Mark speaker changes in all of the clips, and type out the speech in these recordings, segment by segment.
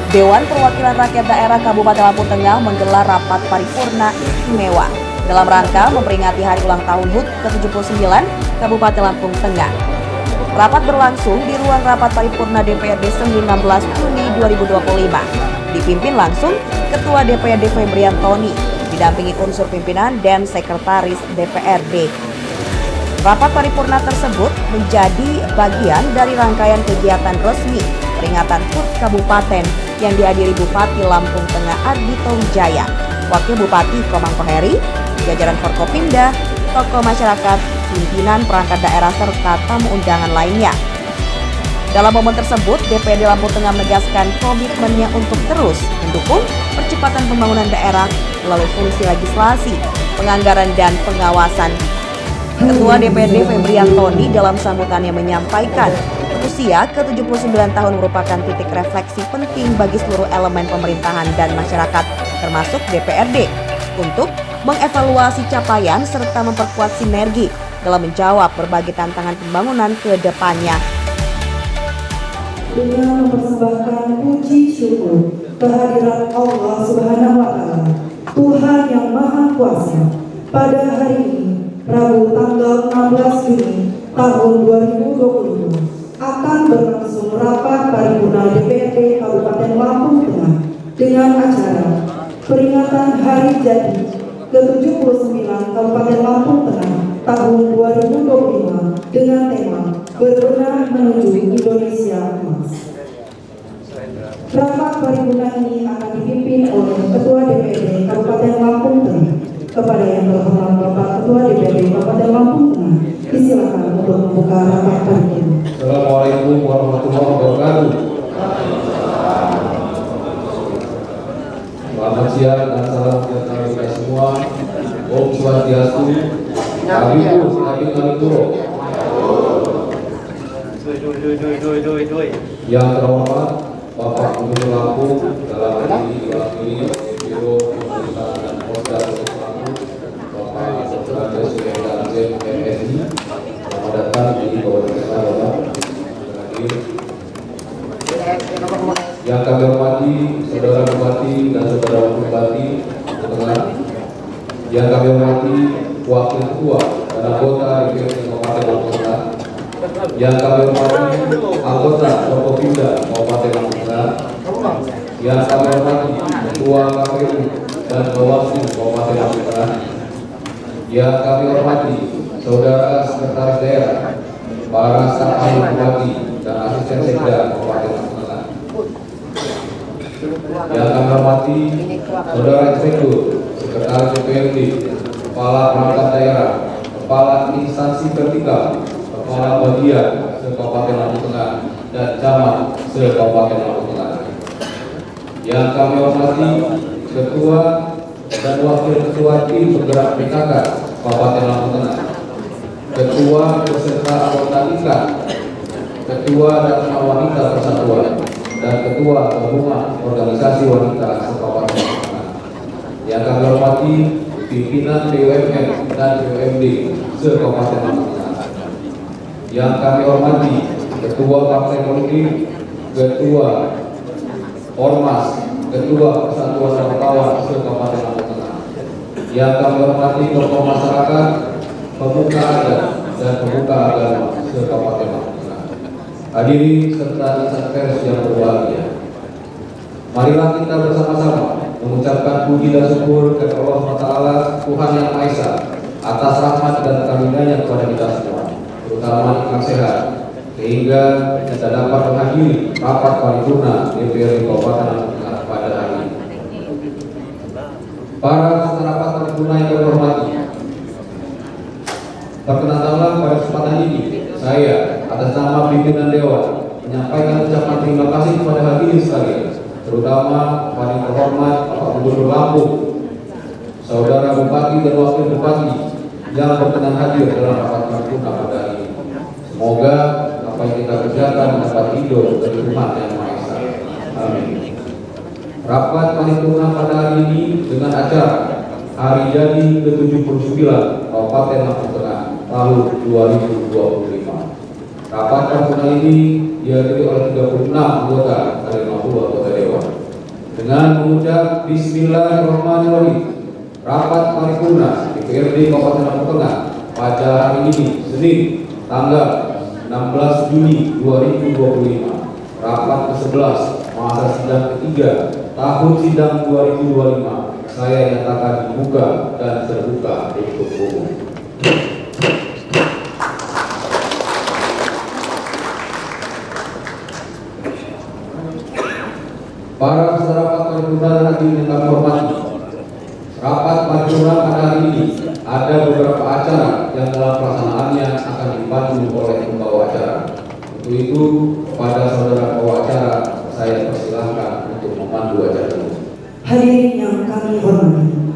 Speaker 1: Dewan Perwakilan Rakyat Daerah Kabupaten Lampung Tengah menggelar rapat paripurna istimewa dalam rangka memperingati hari ulang tahun HUT ke-79 Kabupaten Lampung Tengah. Rapat berlangsung di ruang rapat paripurna DPRD 19 Juni 2025. Dipimpin langsung Ketua DPRD Febrian Tony, didampingi unsur pimpinan dan sekretaris DPRD. Rapat paripurna tersebut menjadi bagian dari rangkaian kegiatan resmi peringatan HUT Kabupaten yang dihadiri Bupati Lampung Tengah Ardhito Wijaya, Wakil Bupati Komang Poheri, jajaran Forkopimda, tokoh masyarakat, pimpinan perangkat daerah serta tamu undangan lainnya. Dalam momen tersebut, DPRD Lampung Tengah menegaskan komitmennya untuk terus mendukung percepatan pembangunan daerah melalui fungsi legislasi, penganggaran dan pengawasan. Ketua DPRD Febrian Tony dalam sambutannya menyampaikan, usia ke-79 tahun merupakan titik refleksi penting bagi seluruh elemen pemerintahan dan masyarakat, termasuk DPRD, untuk mengevaluasi capaian serta memperkuat sinergi dalam menjawab berbagai tantangan pembangunan ke depannya.
Speaker 2: Dengan mempersembahkan puji syukur kehadirat Allah Subhanahu wa Ta'ala, Tuhan yang Maha Kuasa, pada hari ini Rabu tanggal 16 Juni tahun 2022 akan berlangsung rapat paripurna DPRD Kabupaten Lampung Tengah dengan acara peringatan Hari Jadi ke-79 Kabupaten Lampung Tengah tahun 2025 dengan tema Berbenah Menuju Indonesia Emas. Rapat paripurna ini akan dipimpin oleh Ketua DPRD Kabupaten Lampung Tengah. Kepada yang terhormat Bapak Ketua DPRD Kabupaten Lampung Tengah, disilakan untuk membuka rapat paripurna.
Speaker 3: Assalamualaikum warahmatullahi wabarakatuh. Selamat siang dan salam sejahtera kita semua. Om Swastiastu, Namo Buddhaya. Yang terhormat Bapak Gubernur Lampung dalam hal ini diwakili Biro Pemerintahan dan Posda Bapak Dr. Presiden MSI. Selamat datang di Kabupaten Lampung. Yang kami hormati Saudara Bupati dan Saudara Wakil Bupati Tengah. Yang kami hormati Wakil Ketua dan anggota DPRD Kabupaten Lampung Tengah. Yang kami hormati anggota Forkopimda Kabupaten Lampung Tengah. Yang kami hormati Ketua KPU dan Bawaslu Kabupaten Lampung Tengah. Yang kami hormati Saudara Sekretaris Daerah, para staf ahli bupati dan asisten sekda Kabupaten Lampung Tengah. Yang kami hormati Saudara Inspektur, Sekretaris DPRD, Kepala Perangkat Daerah, Kepala Instansi Vertikal, Kepala Bagian se-Kabupaten Lampung Tengah, dan Camat se-Kabupaten Lampung Tengah. Yang kami hormati Ketua dan Wakil Ketua Tim Penggerak PKK Kabupaten Lampung Tengah, Ketua beserta anggota IKA, Ketua Dharma Wanita Persatuan, dan Ketua Gabungan Organisasi Wanita se-Kabupaten Lampung Tengah. Yang kami hormati pimpinan BUMN dan BUMD se-Kabupaten Lampung Tengah. Yang kami hormati Ketua Partai Politik, Ketua Ormas, Ketua Persatuan Wartawan se-Kabupaten Lampung Tengah. Yang kami hormati tokoh masyarakat, pemuka adat dan pemuka agama se-Kabupaten Lampung Tengah. Hadirin serta insan pers yang berbahagia, marilah kita bersama-sama mengucapkan puji dan syukur kepada Allah Taala Tuhan Yang Maha Esa atas rahmat dan karunia-Nya kepada kita semua, terutama nikmat sehat, sehingga kita dapat menghadiri rapat paripurna DPRD Kabupaten Lampung Tengah pada hari ini. Para peserta rapat paripurna yang kami hormati, perkenankanlah pada kesempatan ini saya atas nama pimpinan Dewan menyampaikan ucapan terima kasih kepada hadirin sekalian, terutama paling terhormat Bapak Gubernur Lampung, Saudara Bupati dan Wakil Bupati yang berkenan hadir dalam rapat paripurna pada hari ini. Semoga apa yang kita kerjakan dapat hidup dari Tuhan Yang Maha Esa. Amin. Rapat paripurna pada hari ini dengan acara Hari Jadi ke-79 Kabupaten Lampung Tengah tahun 2025. Rapat paripurna ini dihadiri oleh 36 anggota dari 50 anggota Dewan. Dengan mengucap Bismillahirrahmanirrahim, rapat paripurna DPRD Kabupaten Lampung Tengah pada hari ini, Senin, tanggal 16 Juni 2025, rapat ke-11 masa sidang ketiga tahun sidang 2025, saya nyatakan dibuka dan terbuka untuk umum. Para saudara paripurna dan hadirin yang kami hormati, rapat paripurna pada hari ini ada beberapa acara yang dalam pelaksanaannya akan dipandu oleh pembawa acara. Untuk itu, pada saudara pembawa acara, saya persilahkan untuk memandu acara ini.
Speaker 2: Hadirin yang kami hormati,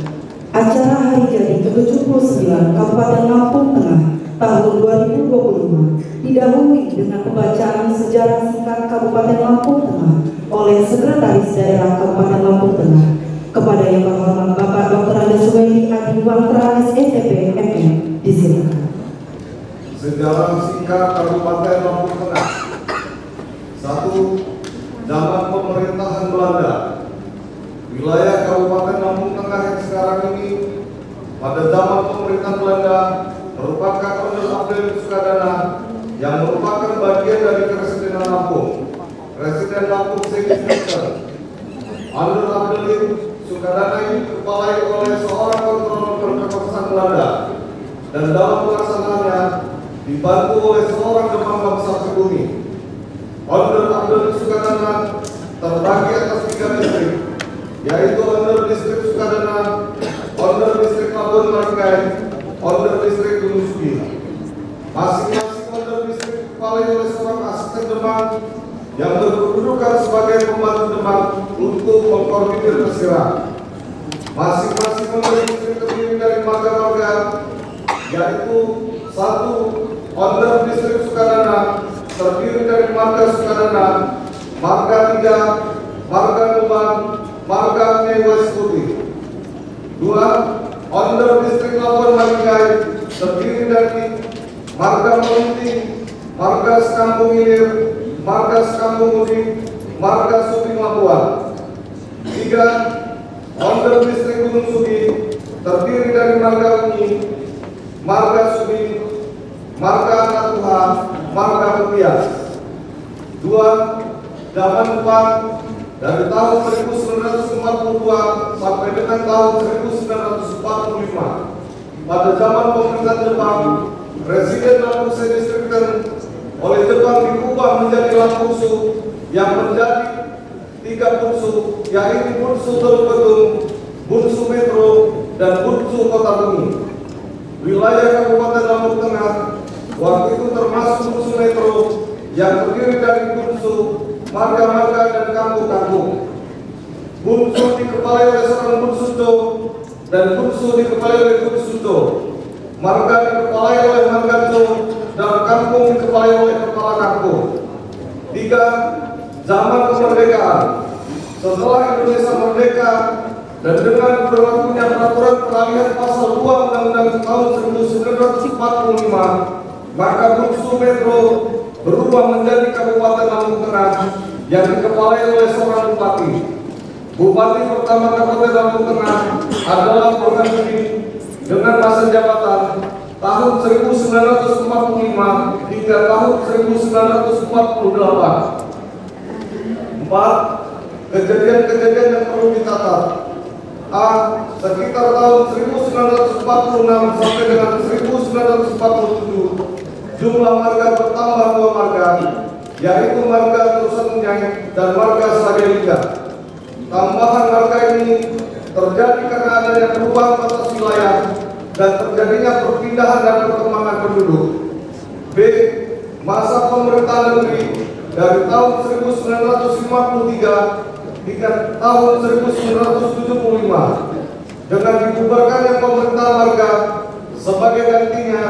Speaker 2: acara hari jadi ke-79 Kabupaten Lampung Tengah tahun 2025 didahului dengan pembacaan sejarah singkat Kabupaten Lampung Tengah oleh Sekretaris Daerah Kabupaten Lampung Tengah. Kepada yang terhormat Bapak Dr. Andes Suwendi Adi Wangtra SPP MM, disilakan.
Speaker 4: Sejarah singkat Kabupaten Lampung Tengah. 1. Zaman pemerintahan Belanda. Wilayah Kabupaten Lampung Tengah yang sekarang ini pada zaman pemerintahan Belanda merupakan Ondel-Abdel Sukadana yang merupakan bagian dari Keresiden Lampung. Residen Lampung Signifikan. Ondel-Abdel Sukadana ini dikepalai oleh seorang kontrolor kekuasaan Belanda dan dalam pelaksanaannya dibantu oleh seorang demam bangsa pribumi. Ondel-Abdel Sukadana terbagi atas 3 distrik, yaitu Ondel Distrik Sukadana, Ondel Distrik Labuan Margai, Ondel Distrik Gunung Sugi. Masing-masing Ondel Distrik dikepalai oleh seorang asisten Demak yang berkedudukan sebagai pembantu Demak untuk mengkoordinir persiraan. Masing-masing Ondel Distrik terdiri dari marga-marga, yaitu 1. Ondel Distrik Sukadana terdiri dari marga Sukadana, marga 3, marga Nuban, marga West Putih. 2. Ondel Distrik Labuan Margai terdiri dari marga Melinting, marga Sekampung Ilir, marga Sekampung Udik, marga Suping Labuan. 3. Ondel Distrik Gunung Sugi terdiri dari marga Uni, marga Subing, marga Katuha, marga Petias. 2. Zaman Jepang dari tahun 1942 sampai dengan tahun 1945. Pada zaman pemerintahan Jepang, Residen Lampung Distrikten oleh Jepang diubah menjadi Lampungsu yang menjadi 3 Bunsu, yaitu Bunsu Teluk Betung, Bunsu Metro, dan Bunsu Kota Bumi. Wilayah Kabupaten Lampung Tengah waktu itu termasuk Bunsu Metro yang terdiri dari Bunsu, marga-marga, dan kampung-kampung. Bunsu dikepalai oleh seorang Bunsudo dan Bunsu dikepalai oleh Bunsudo. Marga dikepalai oleh Margajo dan kampung dikepalai oleh kepala kampung. 3. Zaman kemerdekaan. Setelah Indonesia merdeka dan dengan berlakunya peraturan peralihan pasal 2 Undang-Undang tahun 1945, maka Bunsu Metro berubah menjadi Kabupaten Lampung Tengah yang dikepalai oleh seorang bupati. Bupati pertama Kabupaten Lampung Tengah adalah Purnamudi dengan masa jabatan tahun 1945 hingga tahun 1948. 4. Kejadian-kejadian yang perlu dicatat. A. Sekitar tahun 1946 sampai dengan 1947 jumlah marga bertambah 2 marga, yaitu marga Terusan Menyai dan marga Sagelika. Tambahan marga ini terjadi karena adanya perubahan batas wilayah dan terjadinya perpindahan dan perkembangan penduduk. B. Masa pemerintahan negeri dari tahun 1953 hingga tahun 1975 dengan dibubarkannya pemerintahan marga, sebagai gantinya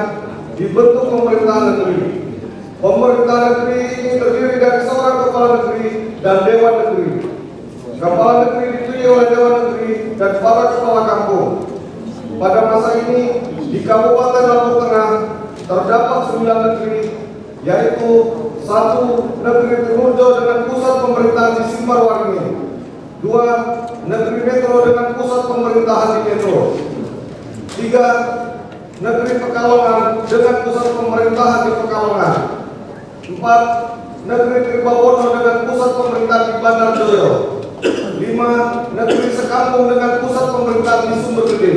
Speaker 4: dibentuk pemerintahan negeri. Pemerintahan negeri ini terdiri dari seorang kepala negeri dan dewan negeri. Kepala negeri dipilih oleh dewan negeri dan para kepala kampung. Pada masa ini di Kabupaten Lampung Tengah terdapat 9 negeri, yaitu 1. Negeri Timurjo dengan pusat pemerintahan di Simbarwangi. 2. Negeri Metro dengan pusat pemerintahan di Metro. 3. Negeri Pekalongan dengan pusat pemerintahan di Pekalongan. 4. Negeri Tribawono dengan pusat pemerintahan di Bandar Joyo. 5. Negeri Sekampung dengan pusat pemerintahan di Sumber Gede.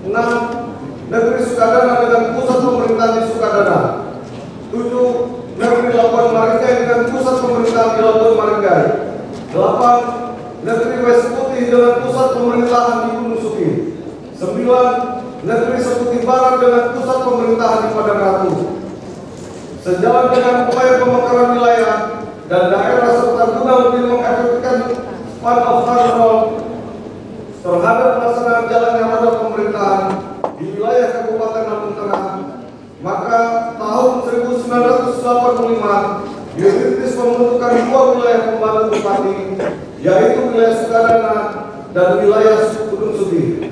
Speaker 4: 6. Negeri Sukadana dengan pusat pemerintahan di Sukadana. 7. Negeri Labuan Marangkai dengan pusat pemerintahan di Labuan Marangkai. 8. Negeri West Putih dengan pusat pemerintahan di Gunung Suki. 9. Negeri Seputih Barat dengan pusat pemerintahan di Padang Ratu. Sejalan dengan upaya pemekaran wilayah dan daerah serta guna lebih mengefektifkan span of control terhadap pelaksanaan jalannya roda pemerintahan di wilayah Kabupaten Lampung Tengah, maka tahun 1985 dirintis pembentukan 2 wilayah pembantu bupati, yaitu wilayah Sukadana dan wilayah Gunung Sugi.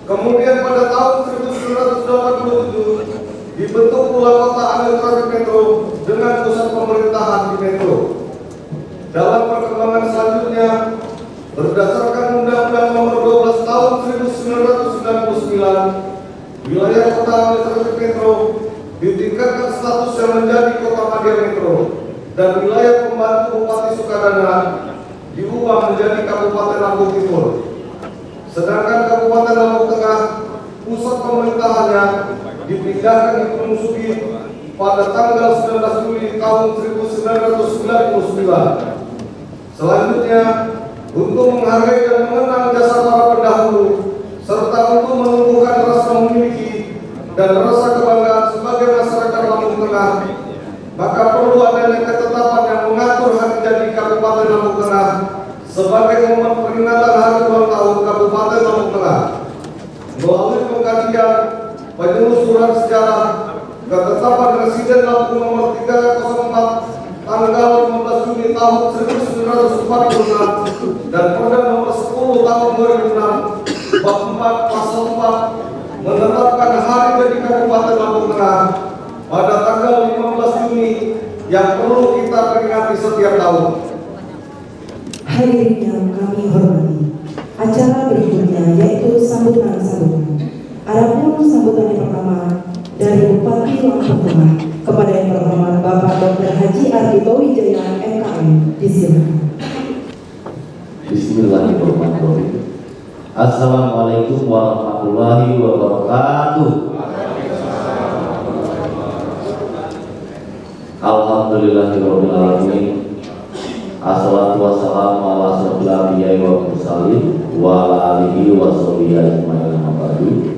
Speaker 4: Kemudian pada tahun 1987 dibentuk pula kota administratif Metro dengan pusat pemerintahan di Metro. Dalam perkembangan selanjutnya, berdasarkan Undang-Undang Nomor 12 Tahun 1999, wilayah kota administratif Metro ditingkatkan statusnya menjadi kota Madya Metro dan wilayah pembantu Bupati Sukadana diubah menjadi Kabupaten Lampung Timur. Sedangkan Kabupaten Lampung Tengah pusat pemerintahannya dipindahkan di Gunung Sugi pada tanggal 19 Juli tahun 1999. Selanjutnya, untuk menghargai dan mengenang jasa para pendahulu serta untuk menumbuhkan rasa memiliki dan rasa kebanggaan sebagai masyarakat Lampung Tengah, maka perlu adanya ketetapan yang mengatur hari jadi Kabupaten Lampung Tengah sebagai momen peringatan hari ulang tahun Kabupaten Lampung Tengah. Melalui pengkajian penelusuran sejarah, ketetapan Residen Lampung Nomor 304 tanggal 15 Juni tahun 1946 dan Perda Nomor 10 tahun 2006 bab 4 pasal 4 menetapkan hari jadi Kabupaten Lampung Tengah pada tanggal 15 Juni yang perlu kita peringati setiap tahun.
Speaker 2: Hadirin yang kami hormati, acara berikutnya yaitu sambutan-sambutan. Adapun sambutan yang pertama dari Bupati Lampung Tengah kepada yang terhormat Bapak Dr. Haji Ardhito Wijaya MKM, disilakan.
Speaker 5: Bismillahirrahmanirrahim. Assalamualaikum warahmatullahi wabarakatuh. Alhamdulillahirabbil alamin. Assalatu wassalamu ala asyrofil anbiya'i wal mursalin wa ala alihi wa sahbihi ajmain amma ba'du.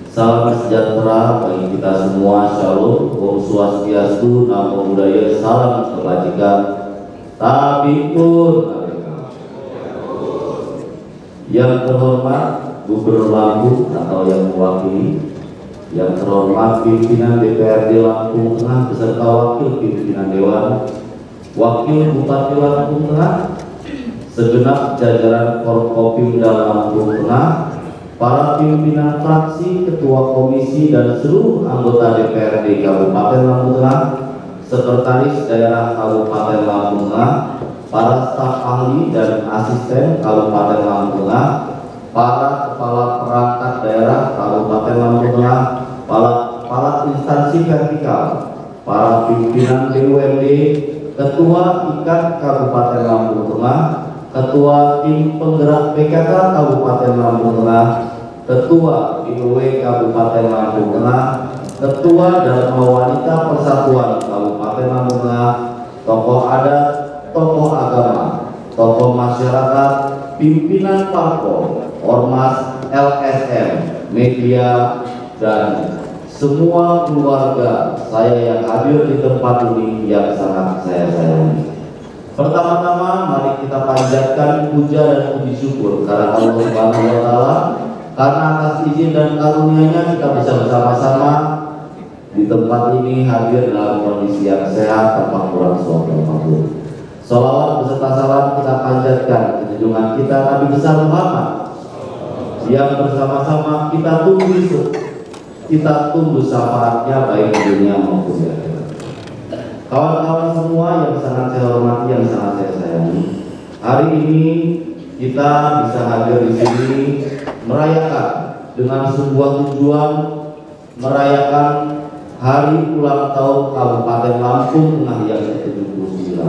Speaker 5: Salam sejahtera bagi kita semua. Shalom, Om Swastiastu, Namo Buddhaya, salam kebajikan. Tabipun. Yang terhormat Gubernur Lampung atau yang mewakili, yang terhormat pimpinan DPRD Lampung Tengah beserta wakil pimpinan Dewan, wakil Bupati Lampung Tengah, segenap jajaran Forkopimda Lampung Tengah, para pimpinan fraksi, ketua komisi dan seluruh anggota DPRD Kabupaten Lampung Tengah, sekretaris daerah Kabupaten Lampung Tengah, para staf ahli dan asisten Kabupaten Lampung Tengah, para kepala perangkat daerah Kabupaten Lampung Tengah, para instansi vertikal, para pimpinan BUMD, ketua IKAN Kabupaten Lampung Tengah, ketua tim penggerak PKK Kabupaten Lampung Tengah, ketua IOW Kabupaten Lampung Tengah, ketua Dharma Wanita Persatuan Kabupaten Lampung Tengah, tokoh adat, tokoh agama, tokoh masyarakat, pimpinan parpol, ormas, LSM, media, dan semua keluarga saya yang hadir di tempat ini yang sangat saya sayangi. Pertama-tama mari kita panjatkan puja dan puji syukur karena Allah Subhanahu wa taala, karena atas izin dan karunia-Nya kita bisa bersama-sama di tempat ini hadir dalam kondisi yang sehat tanpa kurang suatu apapun. Salawat beserta salam kita panjatkan ke junjungan kita Nabi besar Muhammad yang bersama-sama kita tunggu syafaatnya baik di dunia maupun di akhirat. Kawan-kawan semua yang sangat saya hormati, yang sangat saya sayangi, hari ini kita bisa hadir di sini merayakan dengan sebuah tujuan, merayakan hari ulang tahun Kabupaten Lampung Tengah yang ke-79.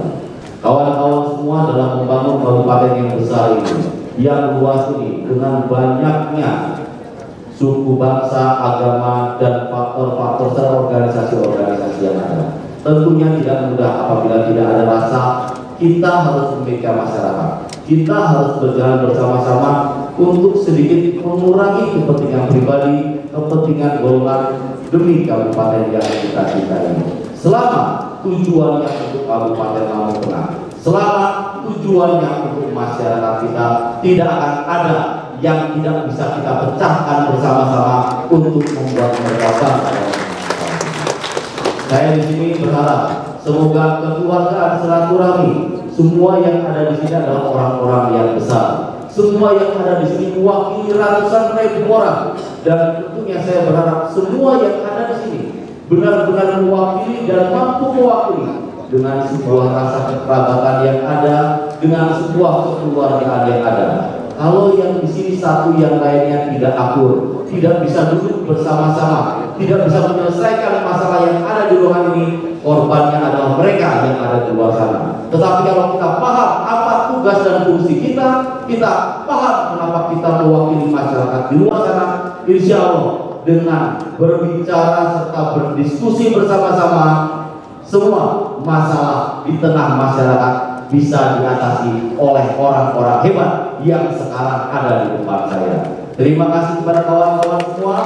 Speaker 5: Kawan-kawan semua dalam membangun kabupaten yang besar ini, yang luas ini, dengan banyaknya suku, bangsa, agama, dan faktor-faktor serta organisasi-organisasi yang ada. Tentunya tidak mudah apabila tidak ada rasa kita harus memikirkan masyarakat. Kita harus berjalan bersama-sama untuk sedikit mengurangi kepentingan pribadi, kepentingan golongan demi kabupaten yang kita cintai. Selama tujuannya untuk Kabupaten Lampung Tengah, selama tujuannya untuk masyarakat kita, tidak akan ada yang tidak bisa kita pecahkan bersama-sama untuk membuat mereka bangga. Saya di sini berharap semoga kekeluargaan silaturahmi semua yang ada di sini adalah orang-orang yang besar. Semua yang ada di sini mewakili ratusan ribu orang, dan tentunya saya berharap semua yang ada di sini benar-benar mewakili dan mampu mewakili dengan sebuah rasa kekerabatan yang ada, dengan sebuah kekeluargaan yang ada. Kalau yang di sini satu yang lainnya tidak akur, tidak bisa duduk bersama-sama, tidak bisa menyelesaikan masalah yang ada di ruangan ini, korbannya adalah mereka yang ada di luar sana. Tetapi kalau kita paham apa tugas dan fungsi kita paham kenapa kita mewakili masyarakat di luar sana, insya Allah dengan berbicara serta berdiskusi bersama-sama, semua masalah di tengah masyarakat bisa diatasi oleh orang-orang hebat yang sekarang ada di depan saya. Terima kasih kepada kawan-kawan semua.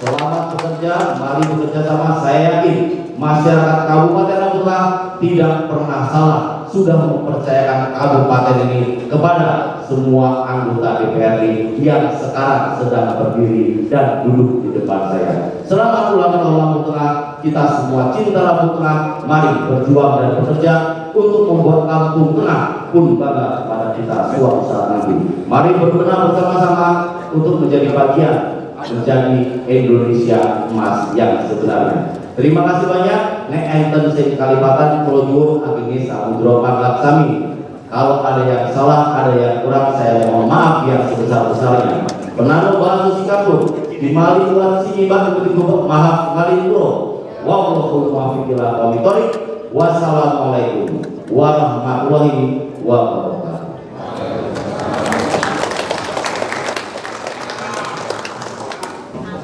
Speaker 5: Selamat bekerja, mari bekerja sama. Saya yakin masyarakat Kabupaten Lampung Tengah tidak pernah salah sudah mempercayakan kabupaten ini kepada semua anggota DPRD yang sekarang sedang berdiri dan duduk di depan saya. Selamat ulang tahun Lampung Tengah. Kita semua cinta Lampung Tengah. Mari berjuang dan bekerja untuk membuat Lampung Tengah pun bangga kepada kita suatu saat nanti. Mari berbenah bersama-sama untuk menjadi bagian menjadi Indonesia emas yang sebenarnya. Terima kasih banyak. Nek enten sing kalipatan kula nyuwun agenge samudra pangaksami. Kalau ada yang salah, ada yang kurang, saya mohon maaf yang sebesar-besarnya. Penano bahasa sikapun dimali Tuhan sinyibat begitu maaf ngalih kula. Wallahu muwaffiq ila aqwamit thoriq. Wassalamualaikum warahmatullahi wabarakatuh.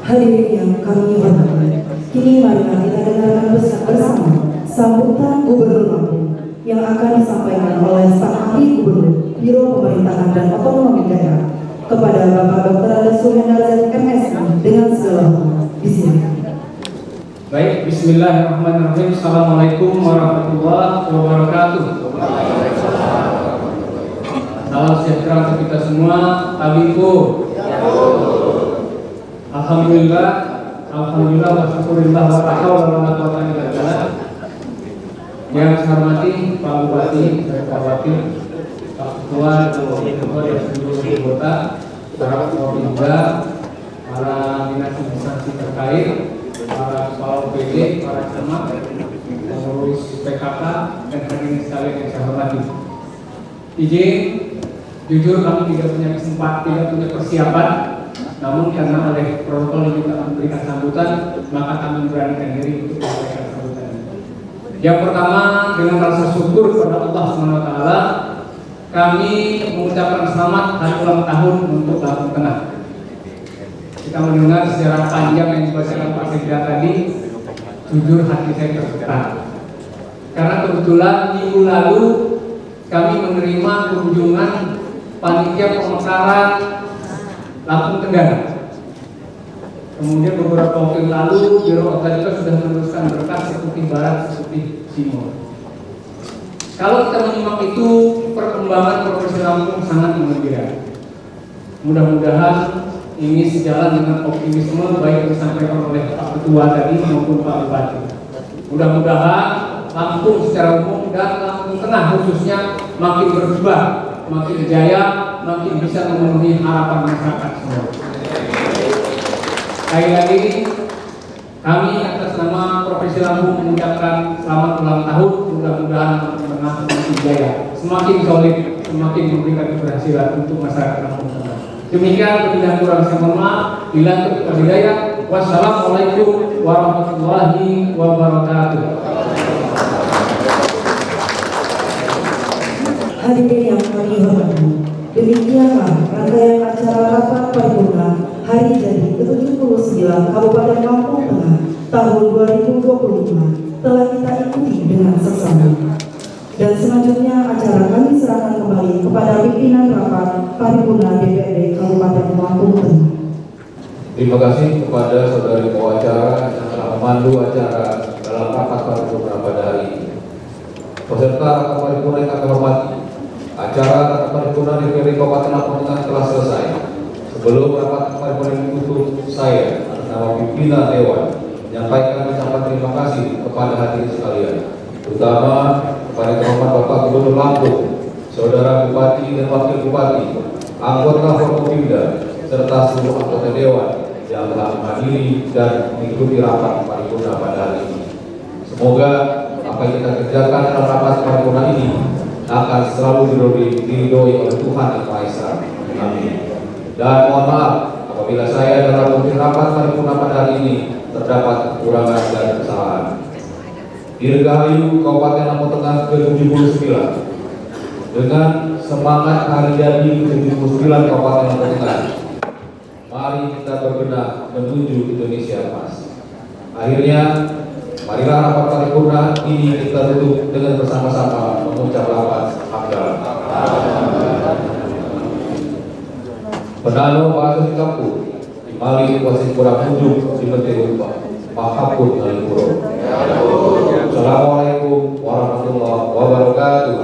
Speaker 2: Hadirin yang kami hormati, kini marilah kita dengarkan bersama sambutan Gubernur Lampung yang akan disampaikan oleh Staf Ahli Gubernur Biro Pemerintahan dan Otonomi Daerah kepada Bapak Dr. Ades Suhendra MSI dengan segala hormat. Bismillah.
Speaker 6: Baik, bismillahirrahmanirrahim. Assalamualaikum warahmatullahi wabarakatuh. Salam sejahtera untuk kita semua. Tabiku. Alhamdulillah wa syukurillah wa la haula wa la quwwata illa billah. Yang saya hormati Pak Bupati, Pak Wakil, Pak Ketua, dan seluruh anggota, para pemerintah, para dinas instansi terkait, para kepala OPD, para camat, pengurus PKK, dan hadirin sekalian yang saya hormati. Izin, jujur kami tidak punya persiapan, namun karena oleh protokol yang kita memberikan sambutan, maka kami memberanikan diri untuk memberikan sambutan. Yang pertama, dengan rasa syukur kepada Allah SWT, kami mengucapkan selamat hari ulang tahun untuk Lampung Tengah. Kita mendengar sejarah panjang yang dibacakan Pak Sekda tadi, jujur hati saya tergetar. Karena kebetulan minggu lalu kami menerima kunjungan panitia pemekaran Lampung Tengah. Kemudian beberapa waktu lalu Biro Otorita sudah meneruskan berkas eksekutif barat, eksekutif timur. Kalau kita menyimak itu, perkembangan Provinsi Lampung sangat menggembirakan. Mudah-mudahan ini sejalan dengan optimisme baik yang disampaikan oleh Pak Ketua tadi maupun Pak Bupati. Mudah-mudahan Lampung secara umum dan Lampung Tengah khususnya makin berkembang, makin jaya, makin bisa memenuhi harapan masyarakat semua. Sekali lagi, kami atas nama Provinsi Lampung mengucapkan selamat ulang tahun. Mudah-mudahan Lampung Tengah makin jaya. semakin solid, semakin memberikan keberhasilan untuk masyarakat Lampung Tengah. Demikian lebih kurang saya mohon maaf. Bila hidayah. Wassalamualaikum warahmatullahi wabarakatuh.
Speaker 2: Hadirin yang kami hormati, demikianlah rangkaian acara rapat paripurna hari jadi ke-79 Kabupaten Lampung Tengah tahun 2025 telah kita ikuti dengan seksama. Dan selanjutnya acara kami serahkan kembali kepada pimpinan rapat paripurna DPRD Kabupaten Lampung Tengah.
Speaker 3: Terima kasih kepada saudari pewawancara yang telah memandu acara dalam rapat paripurna pada hari ini. Peserta rapat paripurna yang kami hormati, acara rapat paripurna DPRD Kabupaten Lampung Tengah telah selesai. Sebelum rapat paripurna ditutup, saya atas nama pimpinan Dewan menyampaikan ucapan terima kasih kepada hadirin sekalian, terutama kepada terhormat Bapak Gubernur Lampung, Saudara Bupati dan Wakil Bupati, anggota Forkopimda, serta seluruh anggota Dewan yang telah menghadiri dan mengikuti rapat paripurna pada hari ini. Semoga apa yang kita kerjakan dalam rapat paripurna ini akan selalu diridhoi oleh Tuhan Yang Maha Esa. Amin. Dan mohon maaf apabila saya dalam memimpin rapat paripurna pada hari ini terdapat kekurangan dan kesalahan. Dirgahayu Kabupaten Lampung Tengah ke-79 dengan semangat hari jadi ke-79 Kabupaten Lampung Tengah. Mari kita berbenah menuju Indonesia Emas. Akhirnya, marilah rapat paripurna ini kita tutup dengan bersama-sama mengucap lafaz hamdalah. Penano bahasa Singapura, mali wasit kurang ujung di menteri ubah, mahapun ngalipuro. Assalamualaikum warahmatullahi wabarakatuh.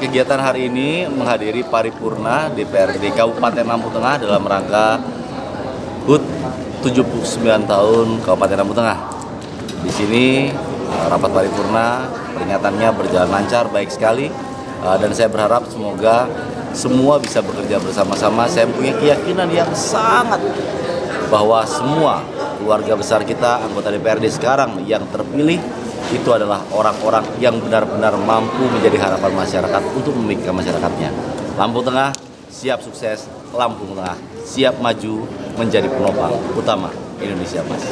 Speaker 5: Kegiatan hari ini menghadiri paripurna DPRD Kabupaten Lampung Tengah dalam rangka HUT 79 tahun Kabupaten Lampung Tengah. Di sini rapat paripurna peringatannya berjalan lancar, baik sekali, dan saya berharap semoga semua bisa bekerja bersama-sama. Saya punya keyakinan yang sangat bahwa semua keluarga besar kita, anggota DPRD sekarang yang terpilih, itu adalah orang-orang yang benar-benar mampu menjadi harapan masyarakat untuk memikirkan masyarakatnya. Lampung Tengah siap sukses, Lampung Tengah siap maju menjadi penopang utama Indonesia Mas.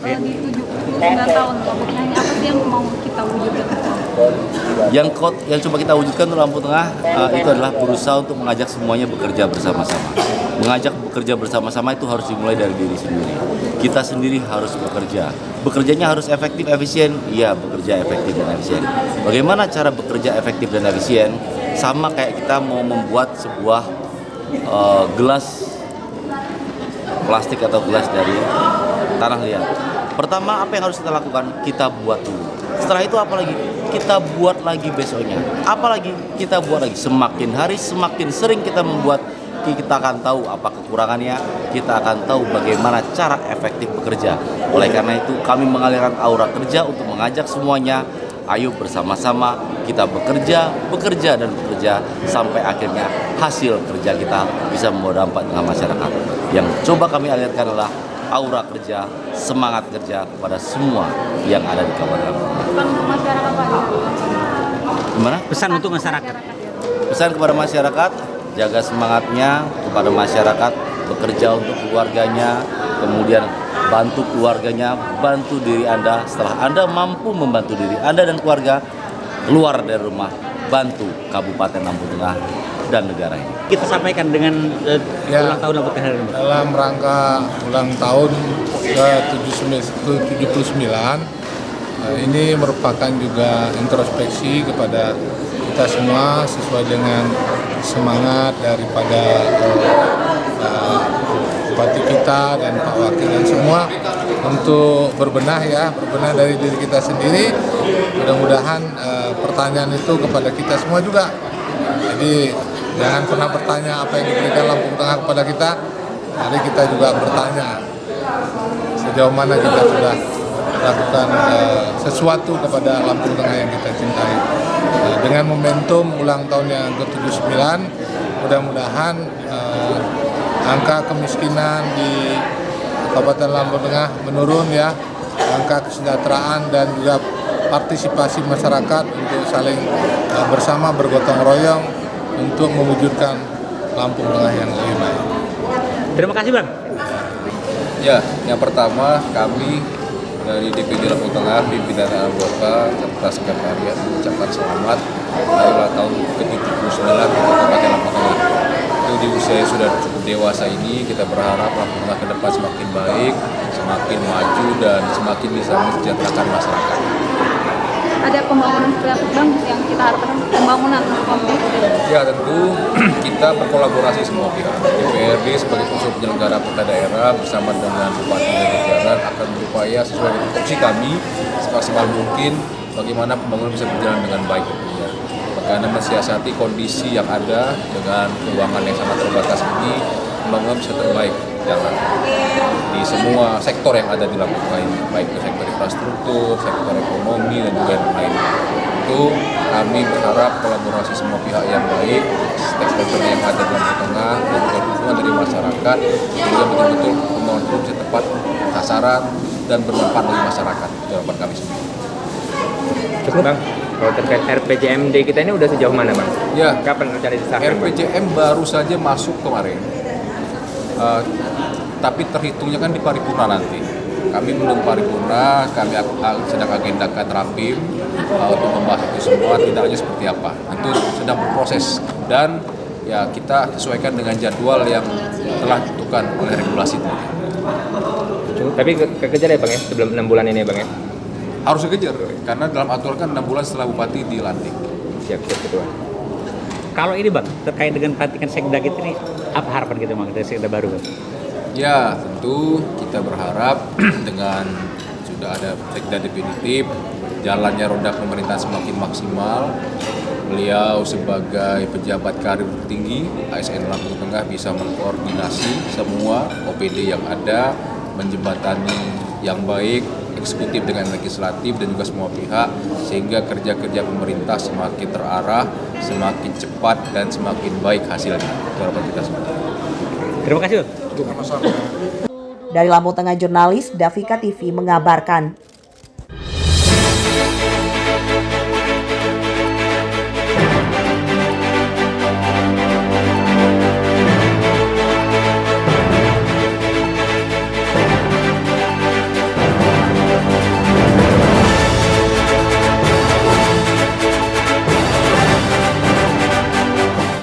Speaker 7: Di 79 tahun Lampung Tengah ini apa sih yang mau kita wujudkan?
Speaker 5: Yang coba kita wujudkan untuk Lampung Tengah itu adalah berusaha untuk mengajak semuanya bekerja bersama-sama. Mengajak bekerja bersama-sama itu harus dimulai dari diri sendiri. Kita sendiri harus bekerja. Bekerjanya harus efektif, efisien. Iya, bekerja efektif dan efisien. Bagaimana cara bekerja efektif dan efisien? Sama kayak kita mau membuat sebuah gelas plastik atau gelas dari tanah liat. Pertama, apa yang harus kita lakukan? Kita buat dulu. Setelah itu apa lagi? Kita buat lagi besoknya. Apalagi kita buat lagi. Semakin hari semakin sering kita membuat, kita akan tahu apa kekurangannya, kita akan tahu bagaimana cara efektif bekerja. Oleh karena itu kami mengalirkan aura kerja untuk mengajak semuanya, ayo bersama-sama kita bekerja dan bekerja sampai akhirnya hasil kerja kita bisa membawa dampak dengan masyarakat. Yang coba kami alirkan adalah aura kerja, semangat kerja kepada semua yang ada di Kabupaten Lampung.
Speaker 7: Pesan untuk masyarakat Pak.
Speaker 5: Gimana?
Speaker 8: Pesan untuk masyarakat.
Speaker 5: Pesan kepada masyarakat, jaga semangatnya, kepada masyarakat, bekerja untuk keluarganya, kemudian bantu keluarganya, bantu diri Anda. Setelah Anda mampu membantu diri Anda dan keluarga, keluar dari rumah, bantu Kabupaten Lampung Tengah dan negara ini.
Speaker 8: Kita sampaikan dengan ulang tahun Lampung Tengah ini.
Speaker 9: Dalam rangka ulang tahun ke-79, ini merupakan juga introspeksi kepada kita semua sesuai dengan semangat daripada bupati kita dan Pak Wakil dan semua untuk berbenah dari diri kita sendiri. Mudah-mudahan pertanyaan itu kepada kita semua juga. Jadi jangan pernah bertanya apa yang diberikan Lampung Tengah kepada kita. Mari kita juga bertanya sejauh mana kita sudah lakukan sesuatu kepada Lampung Tengah yang kita cintai. Dengan momentum ulang tahun yang ke-79, mudah-mudahan angka kemiskinan di Kabupaten Lampung Tengah menurun ya, angka kesejahteraan dan juga partisipasi masyarakat untuk saling bersama bergotong royong untuk mewujudkan Lampung Tengah yang lebih baik.
Speaker 8: Terima kasih Bang.
Speaker 3: Ya, yang pertama kami dari DPD Lampung Tengah, pimpinan anggota serta sekretariat mengucapkan selamat hari ulang tahun ke-79 Kabupaten Lampung Tengah. Itu di usia yang sudah cukup dewasa ini, kita berharap Lampung Tengah ke depan semakin baik, semakin maju dan semakin bisa mensejahterakan masyarakat.
Speaker 7: Ada pembangunan kreatif Bang yang kita harapkan, pembangunan komplit.
Speaker 3: Ya, tentu kita berkolaborasi semua pihak. DPRD sebagai unsur penyelenggara kota daerah bersama dengan Bupati dan jajaran akan berupaya sesuai dengan tupoksi kami semaksimal mungkin bagaimana pembangunan bisa berjalan dengan baik tentunya. Bagaimana mensiasati kondisi yang ada dengan keuangan yang sangat terbatas ini, pembangunan bisa terbaik jalan di semua sektor yang ada di Lampung Tengah ini, baik ke sektor infrastruktur, sektor ekonomi dan juga yang lain. Itu kami berharap kolaborasi semua pihak yang baik, stakeholder yang ada di Lampung Tengah dan juga dukungan dari masyarakat, sehingga betul-betul pembangunan itu bisa tepat sasaran dan bermanfaat bagi masyarakat. Itu harapan kami semua.
Speaker 10: Terus Bang, kalau terkait RPJMD kita ini udah sejauh mana Bang?
Speaker 3: Ya,
Speaker 10: Kapan rencana disahkan?
Speaker 3: RPJM baru saja masuk kemarin. Tapi terhitungnya kan di paripurna nanti. Kami belum paripurna, kami sedang agendakan rapim untuk membahas itu semua, tindakannya seperti apa. Tentu sedang berproses dan ya kita sesuaikan dengan jadwal yang telah ditentukan oleh regulasi.
Speaker 10: Tapi kekejar ya Bang ya, sebelum 6 bulan ini ya Bang ya?
Speaker 3: Harus dikejar, karena dalam aturan kan 6 bulan setelah Bupati dilantik.
Speaker 10: Siap, Ketua.
Speaker 8: Kalau ini Bang, terkait dengan pelantikan Sekda kita ini, apa harapan kita Bang dari Sekda baru Bang?
Speaker 3: Ya, tentu kita berharap dengan sudah ada Sekda definitif, jalannya roda pemerintahan semakin maksimal. Beliau sebagai pejabat karir tinggi ASN Lampung Tengah bisa mengkoordinasi semua OPD yang ada, menjembatani yang baik, eksekutif dengan legislatif dan juga semua pihak, sehingga kerja-kerja pemerintah semakin terarah, semakin cepat dan semakin baik hasilnya. Itu harapan kita semua.
Speaker 8: Terima kasih Bang.
Speaker 1: Dari Lampung Tengah, jurnalis Davika TV mengabarkan.